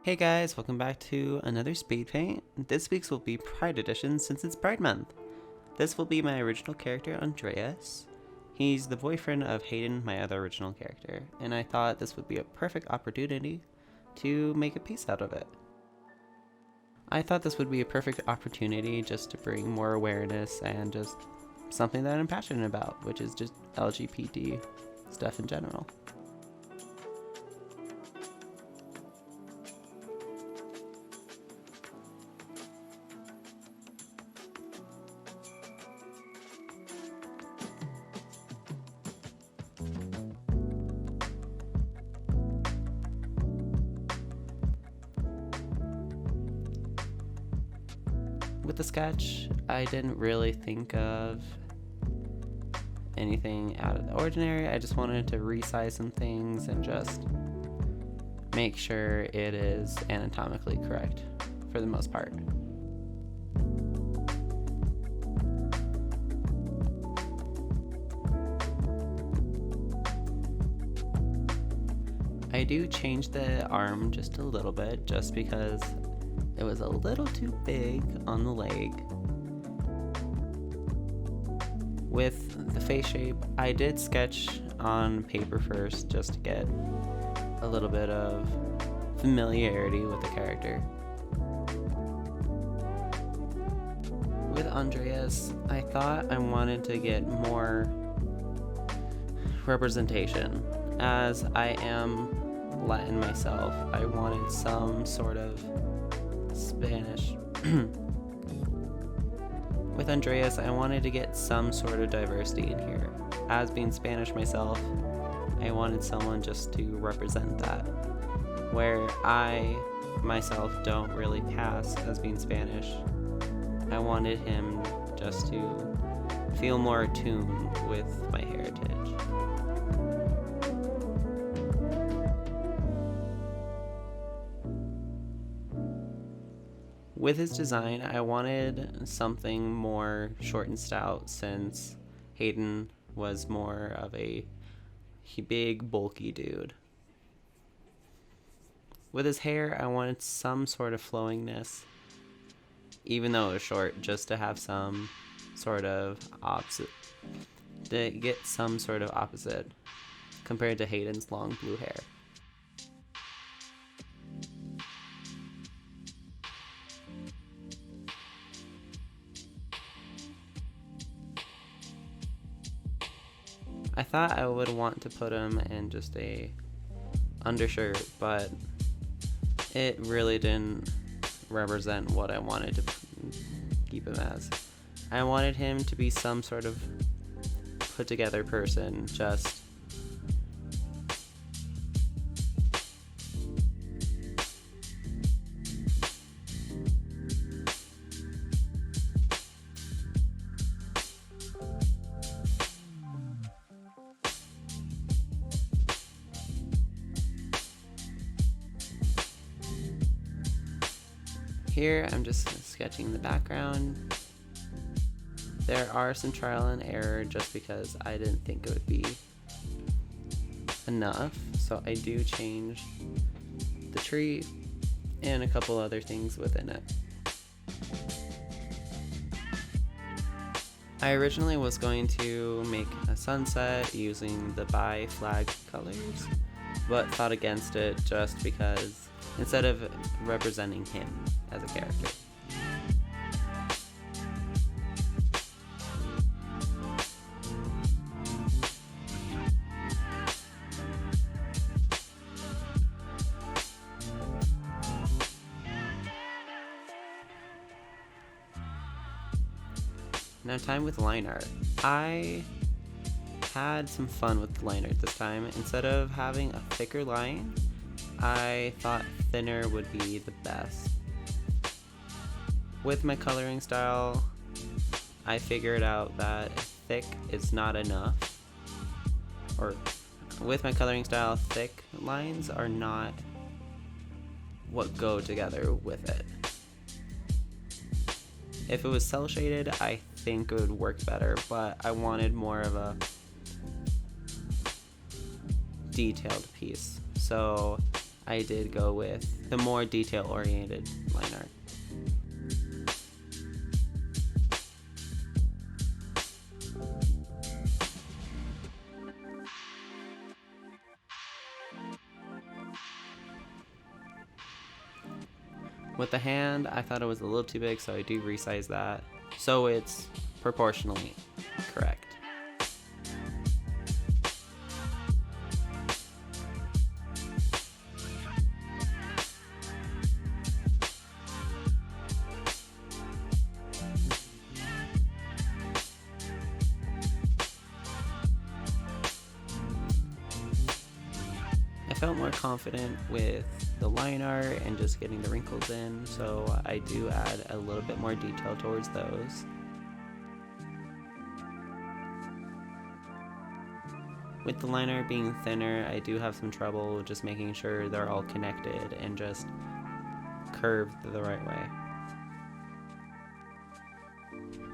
Hey guys, welcome back to another speed paint. This week's will be Pride Edition since it's Pride Month. This will be my original character, Andreas. He's the boyfriend of Hayden, my other original character, and I thought this would be a perfect opportunity to make a piece out of it. I thought this would be a perfect opportunity just to bring more awareness and just something that I'm passionate about, which is just LGBT stuff in general. With the sketch, I didn't really think of anything out of the ordinary. I just wanted to resize some things and just make sure it is anatomically correct for the most part. I do change the arm just a little bit just because it was a little too big on the leg. With the face shape, I did sketch on paper first just to get a little bit of familiarity with the character. With Andreas, I thought I wanted to get more representation. As I am Latin myself, I wanted some sort of Spanish. With Andreas, I wanted to get some sort of diversity in here. As being Spanish myself, I wanted someone just to represent that. Where I myself don't really pass as being Spanish, I wanted him just to feel more attuned with my heritage. With his design, I wanted something more short and stout since Hayden was more of a big, bulky dude. With his hair, I wanted some sort of flowingness, even though it was short, just to have some sort of opposite, to get some sort of opposite compared to Hayden's long blue hair. I thought I would want to put him in just a undershirt, but it really didn't represent what I wanted to keep him as. I wanted him to be some sort of put together person, just here. I'm just sketching the background. There are some trial and error just because I didn't think it would be enough, so I do change the tree and a couple other things within it. I originally was going to make a sunset using the bi flag colors, but thought against it just because instead of representing him as a character. Now time with line art. I had some fun with line art this time. Instead of having a thicker line, I thought thinner would be the best. With my coloring style, I figured out that thick is not enough. Or with my coloring style, thick lines are not what go together with it. If it was cel shaded, I think it would work better, but I wanted more of a detailed piece. So I did go with the more detail-oriented line art. With the hand, I thought it was a little too big, so I do resize that. So it's proportionally correct. I felt more confident with the line art and just getting the wrinkles in, so I do add a little bit more detail towards those. With the line art being thinner, I do have some trouble just making sure they're all connected and just curved the right way.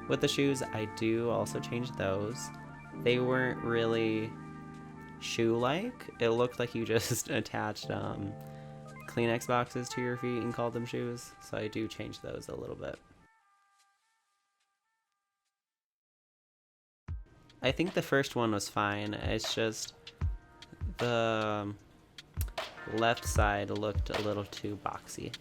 With the shoes, I do also change those. They weren't really shoe-like. It looked like you just attached Kleenex boxes to your feet and called them shoes, so I do change those a little bit. I think the first one was fine. It's just the left side looked a little too boxy.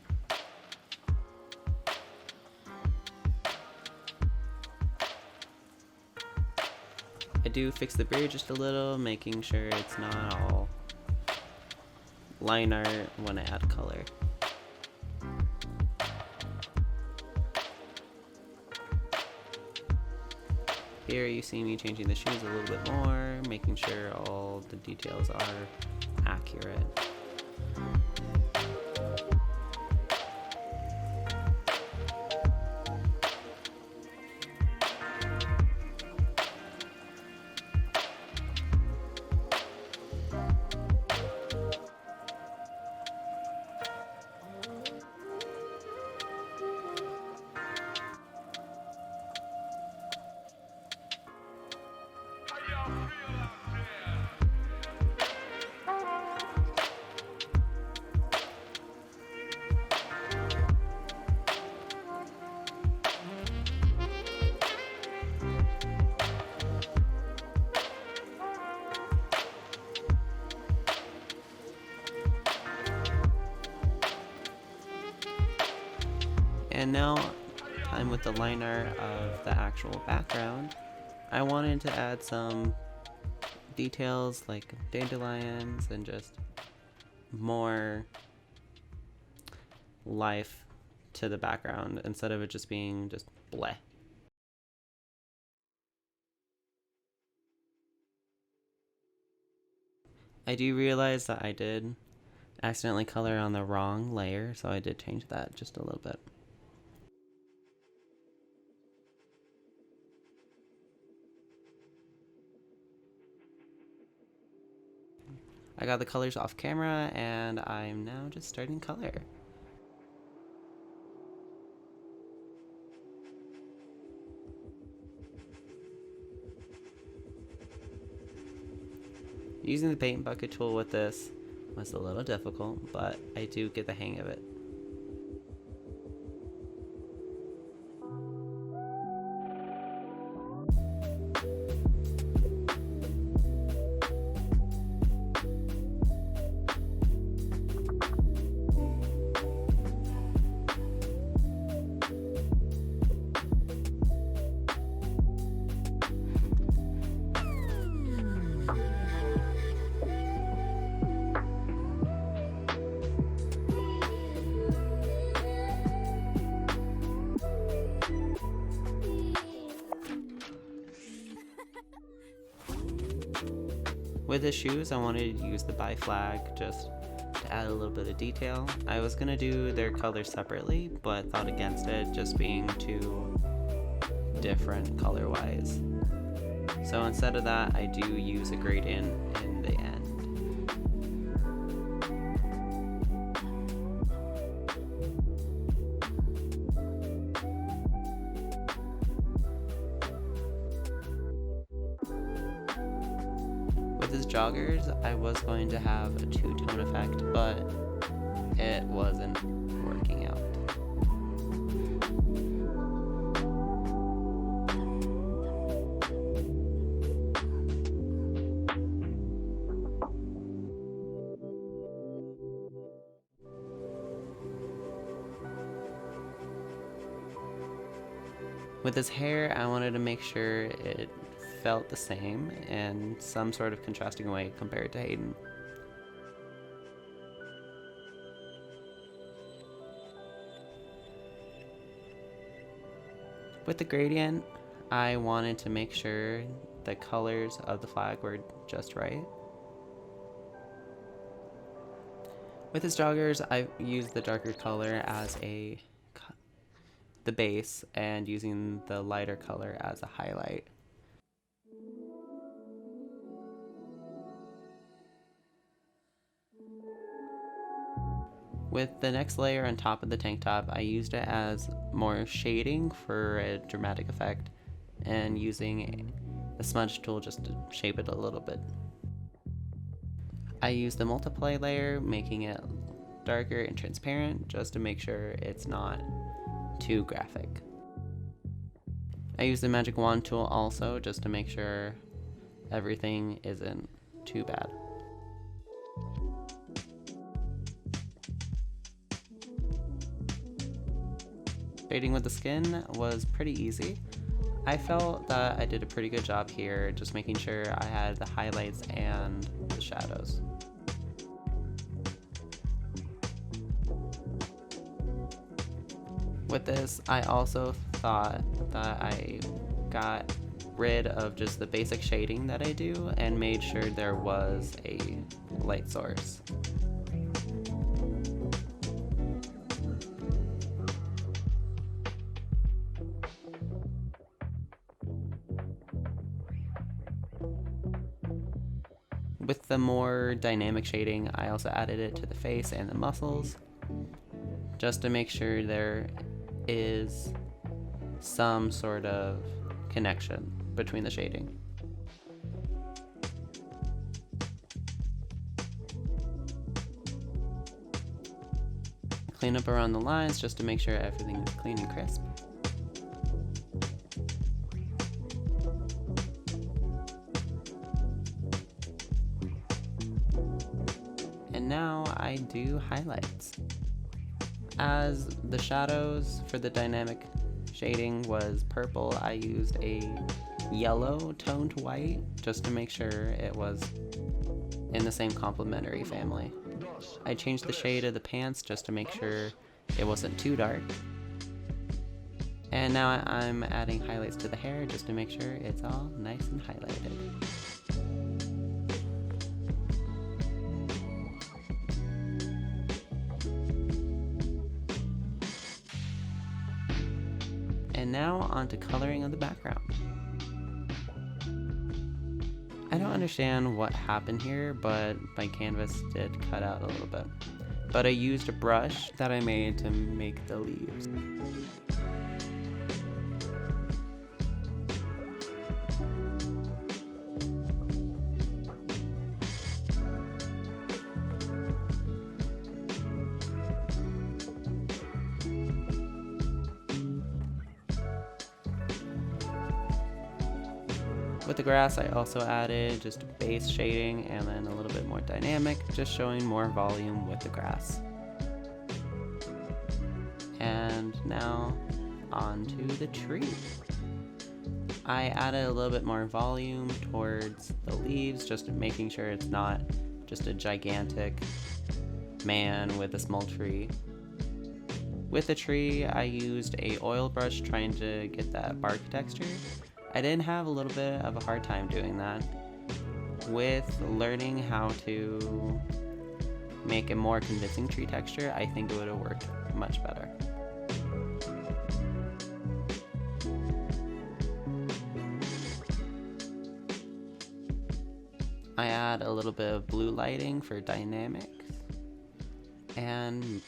I do fix the beard just a little, making sure it's not all line art when I add color. Here you see me changing the shoes a little bit more, making sure all the details are accurate. And now I'm with the line art of the actual background. I wanted to add some details like dandelions and just more life to the background instead of it just being just bleh. I do realize that I did accidentally color on the wrong layer, so I did change that just a little bit. I got the colors off camera and I'm now just starting color. Using the paint bucket tool with this was a little difficult, but I do get the hang of it. With the shoes, I wanted to use the bi flag just to add a little bit of detail. I was gonna do their colors separately, but thought against it just being too different color-wise. So instead of that, I do use a gradient in the end. With the his joggers, I was going to have a two-tone effect, but it wasn't working out. With his hair, I wanted to make sure it felt the same in some sort of contrasting way compared to Hayden. With the gradient, I wanted to make sure the colors of the flag were just right. With his joggers, I used the darker color as the base and using the lighter color as a highlight. With the next layer on top of the tank top, I used it as more shading for a dramatic effect and using a smudge tool just to shape it a little bit. I used the multiply layer, making it darker and transparent just to make sure it's not too graphic. I used the magic wand tool also just to make sure everything isn't too bad. Shading with the skin was pretty easy. I felt that I did a pretty good job here, just making sure I had the highlights and the shadows. With this, I also thought that I got rid of just the basic shading that I do and made sure there was a light source. With the more dynamic shading, I also added it to the face and the muscles, just to make sure there is some sort of connection between the shading. Clean up around the lines just to make sure everything is clean and crisp. And now I do highlights. As the shadows for the dynamic shading was purple, I used a yellow toned white just to make sure it was in the same complementary family. I changed the shade of the pants just to make sure it wasn't too dark. And now I'm adding highlights to the hair just to make sure it's all nice and highlighted. And now onto coloring of the background. I don't understand what happened here, but my canvas did cut out a little bit. But I used a brush that I made to make the leaves. With the grass, I also added just base shading and then a little bit more dynamic, just showing more volume with the grass. And now onto the tree. I added a little bit more volume towards the leaves, just making sure it's not just a gigantic man with a small tree. With the tree, I used a oil brush trying to get that bark texture. I did have a little bit of a hard time doing that. With learning how to make a more convincing tree texture, I think it would have worked much better. I add a little bit of blue lighting for dynamics and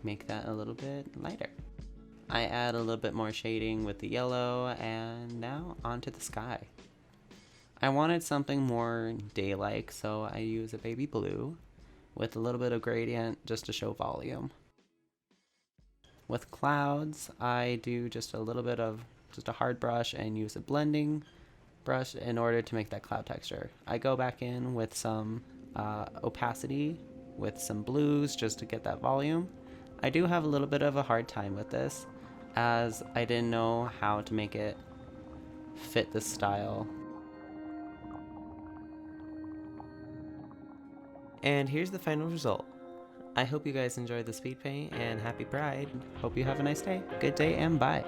make that a little bit lighter. I add a little bit more shading with the yellow, and now onto the sky. I wanted something more day-like, so I use a baby blue with a little bit of gradient just to show volume. With clouds, I do just a little bit of just a hard brush and use a blending brush in order to make that cloud texture. I go back in with some opacity with some blues just to get that volume. I do have a little bit of a hard time with this as I didn't know how to make it fit the style. And here's the final result. I hope you guys enjoyed the speed paint and happy Pride. Hope you have a nice day. Good day and bye.